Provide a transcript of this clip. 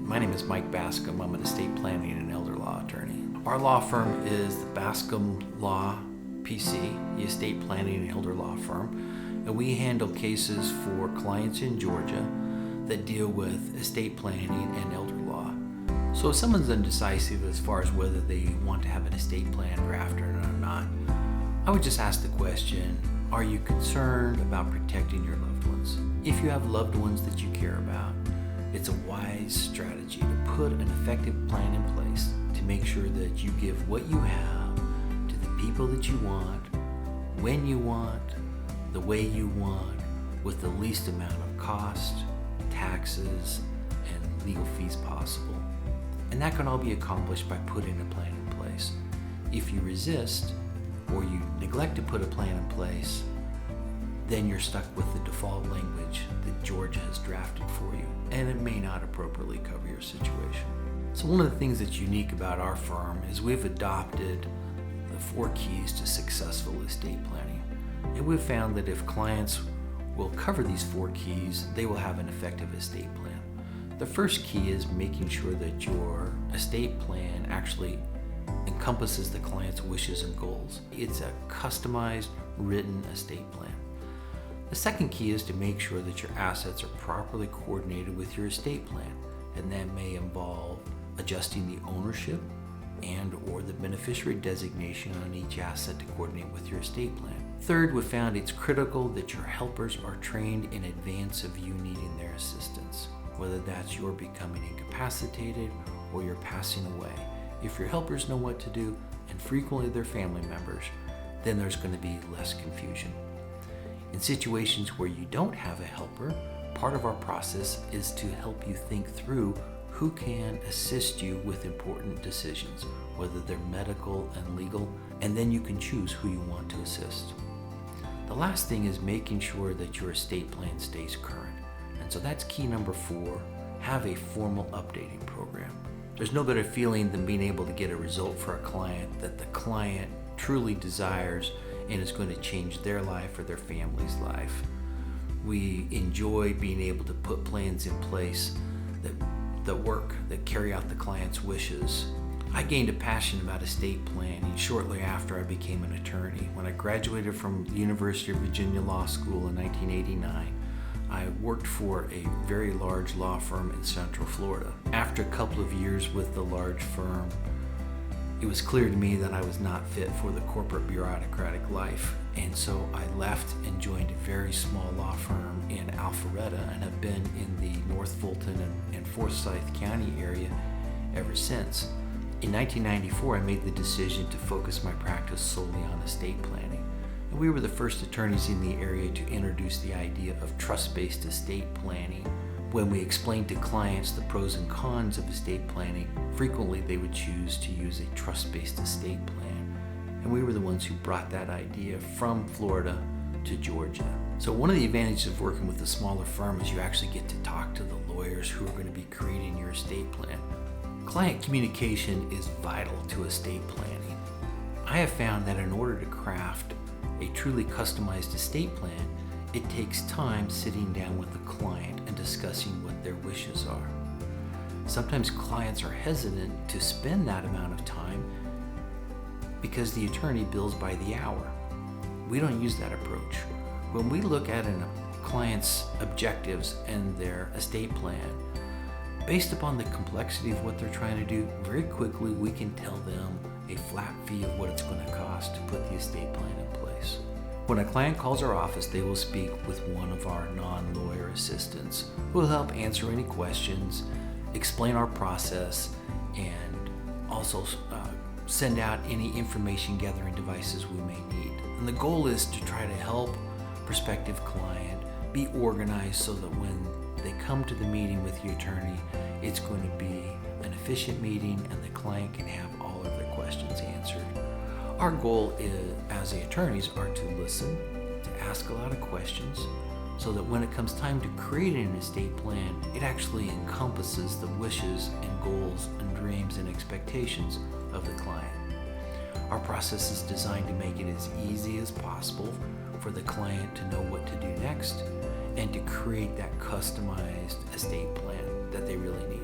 My name is Mike Bascom. I'm an estate planning and elder law attorney. Our law firm is the Bascom Law PC, the estate planning and elder law firm, and we handle cases for clients in Georgia that deal with estate planning and elder law. So if someone's indecisive as far as whether they want to have an estate plan drafted or not, I would just ask the question, are you concerned about protecting your loved ones? If you have loved ones that you care about, it's a wise strategy to put an effective plan in place to make sure that you give what you have to the people that you want, when you want, the way you want, with the least amount of cost, taxes, and legal fees possible. And that can all be accomplished by putting a plan in place. If you resist or you neglect to put a plan in place, then you're stuck with the default language that Georgia has drafted for you, and it may not appropriately cover your situation. So one of the things that's unique about our firm is we've adopted the 4 keys to successful estate planning. And we've found that if clients will cover these 4 keys, they will have an effective estate plan. The first key is making sure that your estate plan actually encompasses the client's wishes and goals. It's a customized, written estate plan. The second key is to make sure that your assets are properly coordinated with your estate plan, and that may involve adjusting the ownership and or the beneficiary designation on each asset to coordinate with your estate plan. Third, we found it's critical that your helpers are trained in advance of you needing their assistance, whether that's your becoming incapacitated or you're passing away. If your helpers know what to do, and frequently they're family members, then there's going to be less confusion. In situations where you don't have a helper, part of our process is to help you think through who can assist you with important decisions, whether they're medical and legal, and then you can choose who you want to assist. The last thing is making sure that your estate plan stays current. And so that's key number 4, have a formal updating program. There's no better feeling than being able to get a result for a client that the client truly desires and is going to change their life or their family's life. We enjoy being able to put plans in place that carry out the client's wishes. I gained a passion about estate planning shortly after I became an attorney. When I graduated from the University of Virginia Law School in 1989, I worked for a very large law firm in Central Florida. After a couple of years with the large firm, it was clear to me that I was not fit for the corporate bureaucratic life, and so I left and joined a very small law firm in Alpharetta and have been in the North Fulton and Forsyth County area ever since. In 1994, I made the decision to focus my practice solely on estate planning. And we were the first attorneys in the area to introduce the idea of trust-based estate planning. When we explained to clients the pros and cons of estate planning, frequently they would choose to use a trust-based estate plan. And we were the ones who brought that idea from Florida to Georgia. So one of the advantages of working with a smaller firm is you actually get to talk to the lawyers who are going to be creating your estate plan. Client communication is vital to estate planning. I have found that in order to craft a truly customized estate plan, it takes time sitting down with the client and discussing what their wishes are. Sometimes clients are hesitant to spend that amount of time because the attorney bills by the hour. We don't use that approach. When we look at a client's objectives and their estate plan, based upon the complexity of what they're trying to do, very quickly we can tell them a flat fee of what it's going to cost to put the estate plan in place. When a client calls our office, they will speak with one of our non-lawyer assistants who will help answer any questions, explain our process, and also send out any information gathering devices we may need. And the goal is to try to help prospective client be organized so that when they come to the meeting with the attorney, it's going to be an efficient meeting and the client can have all of their questions answered. Our goal is, as the attorneys, are to listen, to ask a lot of questions, so that when it comes time to create an estate plan, it actually encompasses the wishes and goals and dreams and expectations of the client. Our process is designed to make it as easy as possible for the client to know what to do next and to create that customized estate plan that they really need.